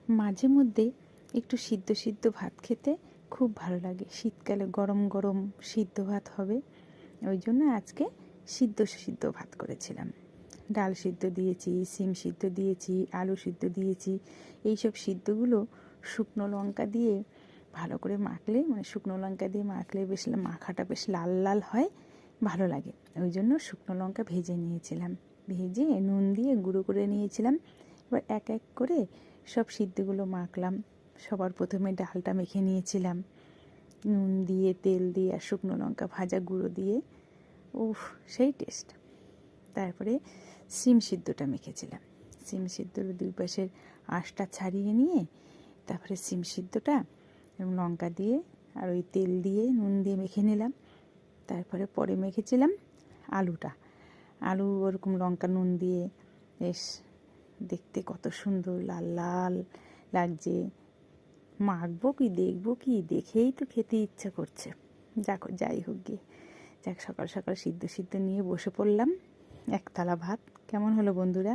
মাঝে মধ্যে একটু সিদ্ধ সিদ্ধ ভাত খেতে খুব ভালো লাগে। শীতকালে গরম গরম সিদ্ধ ভাত হবে, ওই জন্য আজকে সিদ্ধ সিদ্ধ ভাত করেছিলাম। ডাল সিদ্ধ দিয়েছি, সিম সিদ্ধ দিয়েছি, আলু সিদ্ধ দিয়েছি। এইসব সিদ্ধগুলো শুকনো লঙ্কা দিয়ে ভালো করে মাখলে, মানে শুকনো লঙ্কা দিয়ে মাখলে বেশ মাখাটা বেশ লাল লাল হয়, ভালো লাগে। ওই জন্য শুকনো লঙ্কা ভেজে নিয়েছিলাম, ভেজে নুন দিয়ে গুঁড়ো করে নিয়েছিলাম। এবার এক এক করে সব সিদ্ধগুলো মাখলাম। সবার প্রথমে ডালটা মেখে নিয়েছিলাম নুন দিয়ে, তেল দিয়ে আর শুকনো লঙ্কা ভাজা গুঁড়ো দিয়ে। উফ, সেই টেস্ট। তারপরে সিম সিদ্ধটা মেখেছিলাম। সিম সিদ্ধর দুই পাশের আঁশটা ছাড়িয়ে নিয়ে তারপরে সিম সিদ্ধটা লঙ্কা দিয়ে আর ওই তেল দিয়ে নুন দিয়ে মেখে নিলাম। তারপরে পরে মেখেছিলাম আলুটা। আলু ওরকম লঙ্কা নুন দিয়ে বেশ দেখতে কত সুন্দর লাল লাল লাগছে। মাখবো কি দেখবো কি, দেখেই তো খেতে ইচ্ছা করছে। যাই হোক গিয়ে যাক, সকাল সকাল সিদ্ধ সিদ্ধ নিয়ে বসে পড়লাম। একতলা ভাত কেমন হলো বন্ধুরা?